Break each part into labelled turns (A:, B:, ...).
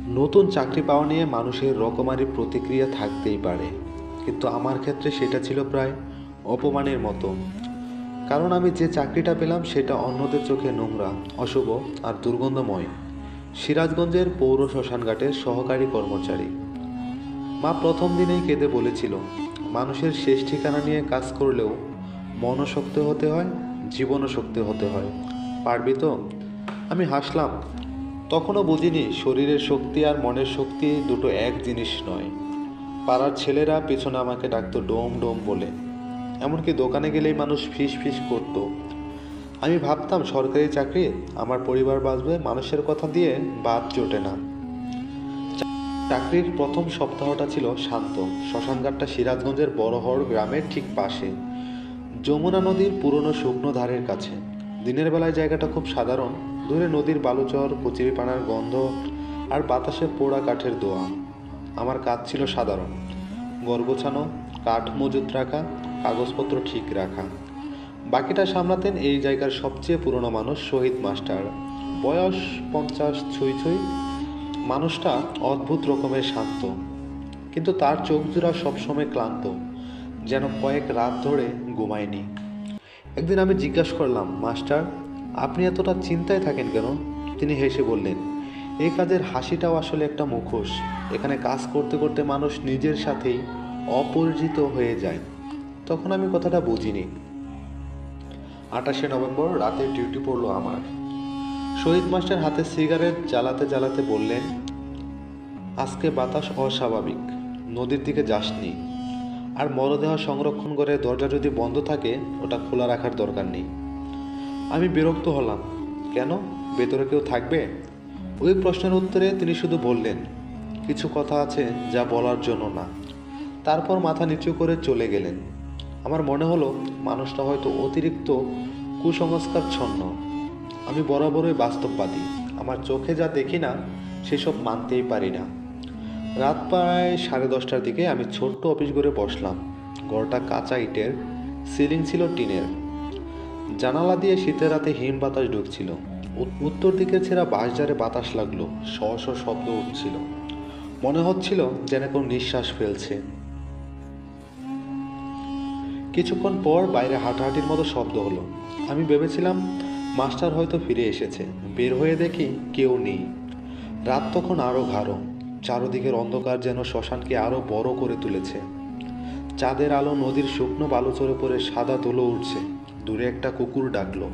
A: নতুন চাকরি পাওয়া নিয়ে মানুষের রকমারি প্রতিক্রিয়া থাকতেই পারে, কিন্তু আমার ক্ষেত্রে সেটা ছিল প্রায় অপমানের মতো। কারণ আমি যে চাকরিটা পেলাম সেটা অন্যদের চোখে নোংরা, অশুভ আর দুর্গন্ধময়। সিরাজগঞ্জের পৌর শ্মশানঘাটের সহকারী কর্মচারী। মা প্রথম দিনেই কেঁদে বলেছিল, মানুষের শেষ ঠিকানা নিয়ে কাজ করলেও মনও শক্ত হতে হয়, জীবনও শক্ত হতে হয়। পারবি তো? আমি হাসলাম। তখনও বুঝিনি শরীরের শক্তি আর মনের শক্তি দুটো এক জিনিস নয়। পাড়ার ছেলেরা পেছনে আমাকে ডাকতো ডোম ডোম বলে। এমনকি দোকানে গেলেই মানুষ ফিস ফিস করত। আমি ভাবতাম সরকারি চাকরি, আমার পরিবার বাঁচবে, মানুষের কথা দিয়ে বাদ জোটে না। চাকরির প্রথম সপ্তাহটা ছিল শান্ত। শ্মশানঘাটটা সিরাজগঞ্জের বড়হড় গ্রামের ঠিক পাশে, যমুনা নদীর পুরনো শুকনো ধারের কাছে। দিনের বেলায় জায়গাটা খুব সাধারণ। দূরে নদীর বালুচর, কচুরিপানার গন্ধ আর বাতাসে পোড়া কাঠের দোয়া। আমার কাজ ছিল সাধারণ: ঘর গোছানো, কাঠ মজুত রাখা, কাগজপত্র ঠিক রাখা। বাকিটা সামলাতেন এই জায়গার সবচেয়ে পুরনো মানুষ, শহীদ মাস্টার। বয়স 50 ছুঁই ছুঁই। মানুষটা অদ্ভুত রকমের শান্ত, কিন্তু তার চোখ জোড়া সবসময় ক্লান্ত, যেন কয়েক রাত ধরে ঘুমায়নি। একদিন আমি জিজ্ঞাসা করলাম, মাস্টার, আপনি এতটা চিন্তায় থাকেন কেন? তিনি হেসে বললেন, এই কাজের হাসিটাও আসলে একটা মুখোশ। এখানে কাজ করতে করতে মানুষ নিজের সাথেই অপরিচিত হয়ে যায়। তখন আমি কথাটা বুঝিনি। 28শে নভেম্বর রাতের ডিউটি পড়লো আমার। শহীদ মাস্টার হাতে সিগারেট জ্বালাতে জ্বালাতে বললেন, আজকে বাতাস অস্বাভাবিক, নদীর দিকে যাসনি। আর মরদেহ সংরক্ষণ করে দরজা যদি বন্ধ থাকে, ওটা খোলা রাখার দরকার নেই। আমি বিরক্ত হলাম। কেন? ভেতরে কেউ থাকবে? ওই প্রশ্নের উত্তরে তিনি শুধু বললেন, কিছু কথা আছে যা বলার জন্য না। তারপর মাথা নিচু করে চলে গেলেন। আমার মনে হলো মানুষটা হয়তো অতিরিক্ত কুসংস্কারচ্ছন্ন। আমি বরাবরই বাস্তববাদী। আমার চোখে যা দেখি না সেসব মানতেই পারি না। রাত প্রায় 10:30টার দিকে আমি ছোট্ট অফিস ঘরে বসলাম। ঘরটা কাঁচা ইটের, সিলিং ছিল টিনের। জানালা দিয়ে শীতের রাতে হিম বাতাস ঢুকছিল। উত্তর দিকে ছেঁড়া বাঁশঝাড়ে বাতাস লাগলো, শ শ শব্দ উঠছিল। মনে হচ্ছিল যেন কেউ নিঃশ্বাস ফেলছে। কিছুক্ষণ পর বাইরে হাঁটাহাঁটির মতো শব্দ হলো। আমি ভেবেছিলাম মাস্টার হয়তো ফিরে এসেছে। বের হয়ে দেখি কেউ নেই। রাত তখন আরও গাঢ়। চারদিকের অন্ধকার যেন শ্মশানকে আরও বড় করে তুলেছে। চাঁদের আলো নদীর শুকনো বালুচরে পড়ে সাদা ধুলো উঠছে। দূরে একটা কুকুর ডাকলো।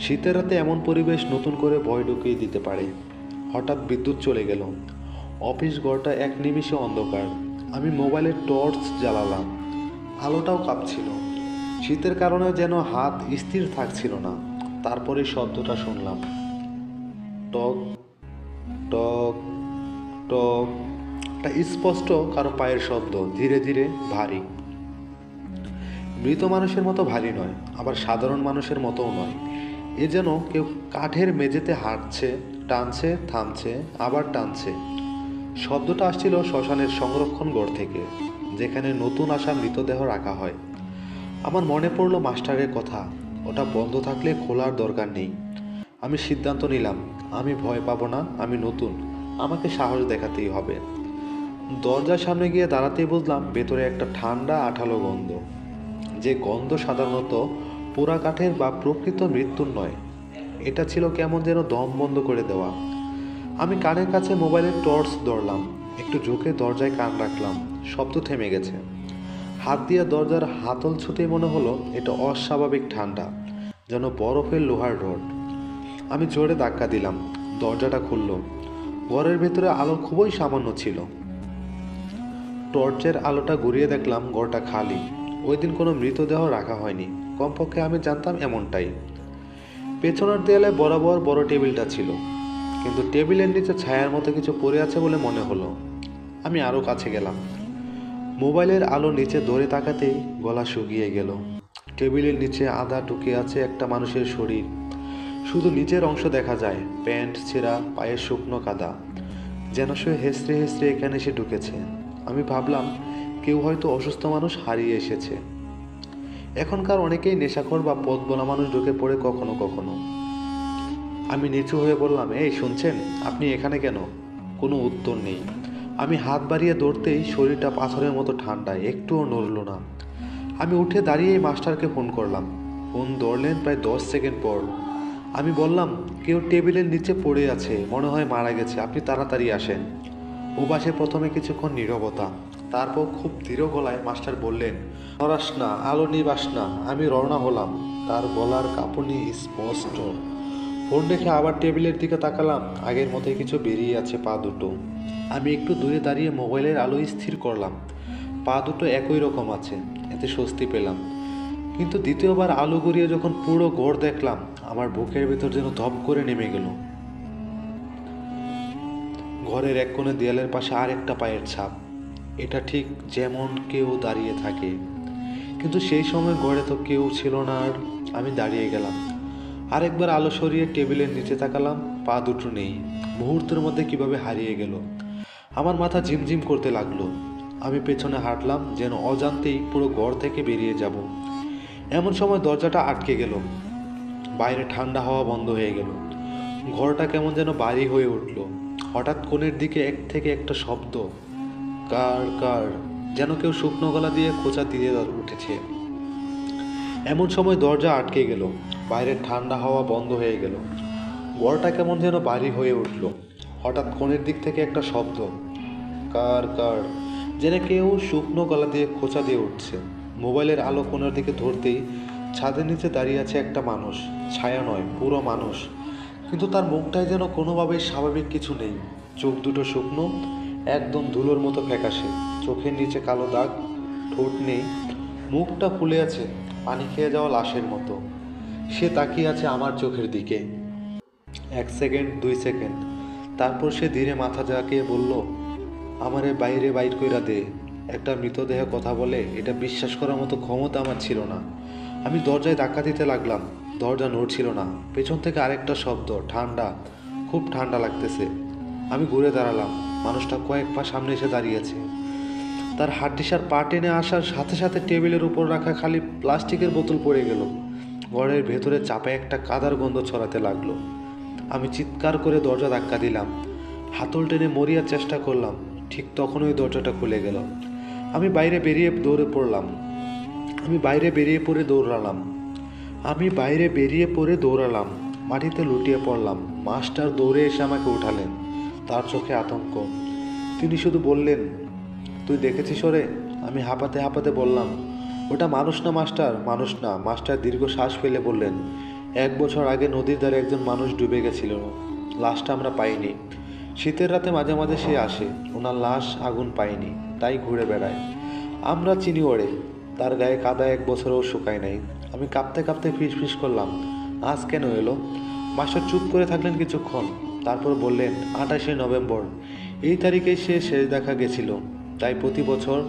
A: শীতের রাতে এমন পরিবেশ নতুন করে ভয় ঢুকিয়ে দিতে পারে। হঠাৎ বিদ্যুৎ চলে গেল। অফিস ঘরটা এক নিমিষে অন্ধকার। আমি মোবাইলের টর্চ জ্বালালাম। আলোটাও কাঁপছিল। শীতের কারণে যেন হাত স্থির থাকছিল না। তারপরে শব্দটা শুনলাম, টক টক টক। একটা স্পষ্ট কারো পায়ের শব্দ, ধীরে ধীরে, ভারী। মৃত মানুষের মতো ভারী নয়, আবার সাধারণ মানুষের মতোও নয়। এ যেন কেউ কাঠের মেঝেতে হাঁটছে, টানছে, থামছে, আবার টানছে। শব্দটা আসছিল শ্মশানের সংরক্ষণ ঘর থেকে, যেখানে নতুন আসা মৃতদেহ রাখা হয়। আমার মনে পড়লো মাস্টারের কথা, ওটা বন্ধ থাকলে খোলার দরকার নেই। আমি সিদ্ধান্ত নিলাম, আমি ভয় পাবো না, আমি নতুন, আমাকে সাহস দেখাতেই হবে। দরজার সামনে গিয়ে দাঁড়াতেই বুঝলাম ভেতরে একটা ঠান্ডা আঠালো গন্ধ। যে গন্ধ সাধারণত পোড়া কাঠের বা প্রকৃত মৃত্যুর নয়। এটা ছিল কেমন যেন দম বন্ধ করে দেওয়া। আমি কানের কাছে মোবাইলের টর্চ ধরলাম, একটু ঝুঁকে দরজায় কান রাখলাম। শব্দ থেমে গেছে। হাত দিয়ে দরজার হাতল ছুঁতেই মনে হলো এটা অস্বাভাবিক ঠান্ডা, যেন বরফের লোহার রড। আমি জোরে ধাক্কা দিলাম। দরজাটা খুলল। ঘরের ভেতরে আলো খুবই সামান্য ছিল। টর্চের আলোটা ঘুরিয়ে দেখলাম ঘরটা খালি। ওই দিন কোনো মৃতদেহ রাখা হয়নি, কমপক্ষে আমি জানতাম এমনটাই। পেছনের দেয়ালে বরাবর বড় টেবিলটা ছিল, কিন্তু টেবিলের নিচে ছায়ার মতো কিছু পড়ে আছে বলে মনে হলো। আমি আরও কাছে গেলাম। মোবাইলের আলো নিচে ধরে তাকাতেই গলা শুকিয়ে গেল। টেবিলের নিচে আধা ঢুকে আছে একটা মানুষের শরীর। শুধু নিচের অংশ দেখা যায়, প্যান্ট ছেঁড়া, পায়ের শুকনো কাদা, যেন সে হেসড়ে হেসড়ে এখানে এসে ঢুকেছে। আমি ভাবলাম কেউ হয়তো অসুস্থ মানুষ হারিয়ে এসেছে। এখনকার অনেকেই নেশাখোর বা পথ বলা মানুষ ঢুকে পড়ে কখনো কখনো। আমি নিচু হয়ে বললাম, এই শুনছেন, আপনি এখানে কেন? কোনো উত্তর নেই। আমি হাত বাড়িয়ে দৌড়তেই শরীরটা পাথরের মতো ঠান্ডায় একটুও নড়ল না। আমি উঠে দাঁড়িয়েই মাস্টারকে ফোন করলাম। ফোন ধরলেন প্রায় 10 সেকেন্ড পর। আমি বললাম, কেউ টেবিলের নিচে পড়ে আছে, মনে হয় মারা গেছে, আপনি তাড়াতাড়ি আসেন। ওপাশে প্রথমে কিছুক্ষণ নীরবতা, তারপর খুব ধীর গলায় মাস্টার বললেন, নড়াস না, আলো নিবাস না। আমি রওনা হলাম। তার গলার কাঁপুনি স্পষ্ট। ফোন রেখে আবার টেবিলের দিকে তাকালাম। আগের মতোই কিছু বেরিয়ে আছে পা দুটো। আমি একটু দূরে দাঁড়িয়ে মোবাইলের আলো স্থির করলাম। পা দুটো একই রকম আছে, এতে স্বস্তি পেলাম। কিন্তু দ্বিতীয়বার আলো গড়িয়ে যখন পুরো ঘর দেখলাম, আমার বুকের ভেতর যেন ধপ করে নেমে গেল। ঘরের এক কোণে দেয়ালের পাশে আর একটা পায়ের ছাপ। এটা ঠিক যেমন কেউ দাঁড়িয়ে থাকে, কিন্তু সেই সময় ঘরে তো কেউ ছিল না। আর আমি দাঁড়িয়ে গেলাম। আরেকবার আলো সরিয়ে টেবিলের নিচে তাকালাম, পা দুটো নেই। মুহূর্তের মধ্যে কিভাবে হারিয়ে গেল। আমার মাথা ঝিমঝিম করতে লাগলো। আমি পেছনে হাঁটলাম, যেন অজান্তেই পুরো ঘর থেকে বেরিয়ে যাব। এমন সময় দরজাটা আটকে গেল। বাইরে ঠান্ডা হাওয়া বন্ধ হয়ে গেল। ঘরটা কেমন যেন ভারী হয়ে উঠল। হঠাৎ কোণের দিকে এক থেকে একটা শব্দ, কার কার, যেন কেউ শুকনো গলা দিয়ে খোঁচা দিয়ে উঠেছে। এমন সময় দরজা আটকে গেল। বাইরের ঠান্ডা হাওয়া বন্ধ হয়ে গেল। ঘরটা কেমন যেন ভারী হয়ে উঠল। হঠাৎ কোণের দিক থেকে একটা শব্দ, কার কার, যেন কেউ শুকনো গলা দিয়ে খোঁচা দিয়ে উঠছে। মোবাইলের আলো কোণের দিকে ধরতেই ছাদের নিচে দাঁড়িয়ে আছে একটা মানুষ। ছায়া নয়, পুরো মানুষ। কিন্তু তার মুখটায় যেন কোনোভাবেই স্বাভাবিক কিছু নেই। চোখ দুটো শুকনো, একদম ধুলোর মতো ফ্যাকাশে। চোখের নিচে কালো দাগ, ঠোঁট নেই, মুখটা ফুলে আছে পানি খেয়ে যাওয়া লাশের মতো। সে তাকিয়ে আছে আমার চোখের দিকে। 1 সেকেন্ড, 2 সেকেন্ড, তারপর সে ধীরে মাথা ঝাঁকিয়ে বলল, আমারে বাইরে বাইর কইরা দে। একটা মৃতদেহ কথা বলে, এটা বিশ্বাস করার মতো ক্ষমতা আমার ছিল না। আমি দরজায় ধাক্কা দিতে লাগলাম। দরজা নড়ছিল না। পেছন থেকে আরেকটা শব্দ, ঠান্ডা, খুব ঠান্ডা লাগতেছে। আমি ঘুরে দাঁড়ালাম। মানুষটা কয়েক পা সামনে এসে দাঁড়িয়েছে। তার হাড্ডিসার পা টেনে আসার সাথে সাথে টেবিলের উপর রাখা খালি প্লাস্টিকের বোতল পড়ে গেল। ঘরের ভেতরে চাপে একটা কাদার গন্ধ ছড়াতে লাগলো। আমি চিৎকার করে দরজা ধাক্কা দিলাম। হাতল টেনে মরিয়ার চেষ্টা করলাম। ঠিক তখনই দরজাটা খুলে গেল। আমি বাইরে বেরিয়ে পড়ে দৌড়ালাম। মাটিতে লুটিয়ে পড়লাম। মাস্টার দৌড়ে এসে আমাকে উঠালেন। তার চোখে আতঙ্ক। তিনি শুধু বললেন, তুই দেখেছিস ওরে? আমি হাঁপাতে হাঁপাতে বললাম, ওটা মানুষ না মাস্টার, মানুষ না। মাস্টার দীর্ঘ শ্বাস ফেলে বললেন, 1 বছর আগে নদীর ধারে একজন মানুষ ডুবে গেছিল। লাশটা আমরা পাইনি। শীতের রাতে মাঝে মাঝে সে আসে। ওনার লাশ আগুন পায়নি, তাই ঘুরে বেড়ায়। আমরা চিনি ওরে। তার গায়ে কাদা 1 বছরেও শুকায় নাই। আমি কাঁপতে কাঁপতে ফিস করলাম, আজ কেন এলো? মাস্টার চুপ করে থাকলেন কিছুক্ষণ, তারপর বললেন, 28শে নভেম্বর, এই তারিখেই সে শেষ দেখা গেছিল। তাই প্রতি বছর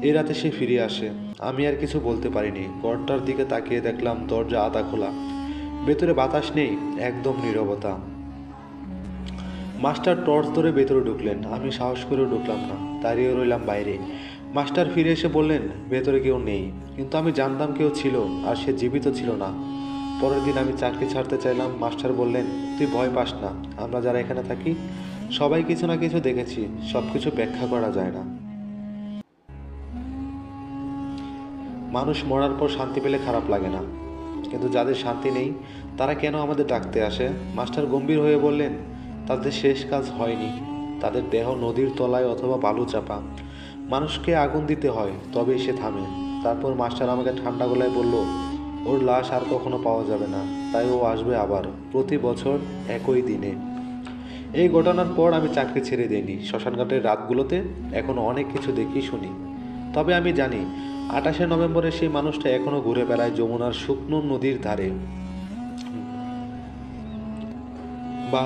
A: এই রাতে সে ফিরে আসে। আমি আর কিছু বলতে পারিনি। ঘরটার দিকে তাকিয়ে দেখলাম দরজা আধা খোলা। ভেতরে বাতাস নেই, একদম নীরবতা। মাস্টার টর্চ ধরে ভেতরে ঢুকলেন। আমি সাহস করেও ঢুকলাম না, দাঁড়িয়ে রইলাম বাইরে। মাস্টার ফিরে এসে বললেন, ভেতরে কেউ নেই। কিন্তু আমি জানতাম কেউ ছিল, আর সে জীবিত ছিল না। পরের দিন আমি চাকরি ছাড়তে চাইলাম। মাস্টার বললেন, তুই ভয় পাস না, আমরা যারা এখানে থাকি সবাই কিছু না কিছু দেখেছি। সব কিছু ব্যাখ্যা করা যায় না। মানুষ মরার পর শান্তি পেলে খারাপ লাগে না, কিন্তু যাদের শান্তি নেই তারা কেন আমাদের ডাকতে আসে? মাস্টার গম্ভীর হয়ে বললেন, তাদের শেষ কাজ হয়নি। তাদের দেহ নদীর তলায় অথবা বালু চাপা। মানুষকে আগুন দিতে হয়, তবেই সে থামে। তারপর মাস্টার আমাকে ঠান্ডা গলায় বলল, ওর লাশ আর কখনো পাওয়া যাবে না, তাই ও আসবে আবার, প্রতি বছর একই দিনে। এই ঘটনার পর আমি চাকরি ছেড়ে দিইনি। শ্মশানঘাটের রাতগুলোতে এখনো অনেক কিছু দেখি, শুনি। তবে আমি জানি 28শে নভেম্বরে সেই মানুষটা এখনো ঘুরে বেড়ায় যমুনার শুকনো নদীর ধারে। বা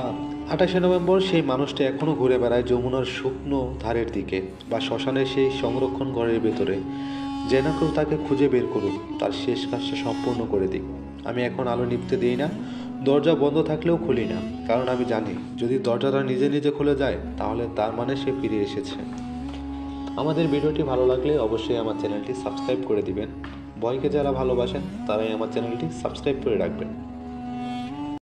A: 28শে নভেম্বর সেই মানুষটা এখনো ঘুরে বেড়ায় যমুনার শুকনো ধারের দিকে, বা শ্মশানের সেই সংরক্ষণ ঘরের ভেতরে। যেন কেউ তাকে খুঁজে বের করুক, তার শেষ কাজটা সম্পূর্ণ করে দিক। আমি এখন আলো নিভতে দিই না, দরজা বন্ধ থাকলেও খুলি না। কারণ আমি জানি, যদি দরজাটা নিজে নিজে খুলে যায়, তাহলে তার মানে সে ফিরে এসেছে। আমাদের ভিডিওটি ভালো লাগলে অবশ্যই আমার চ্যানেলটি সাবস্ক্রাইব করে দিবেন। ভয়কে যারা ভালোবাসেন তারাই আমার চ্যানেলটি সাবস্ক্রাইব করে রাখবেন।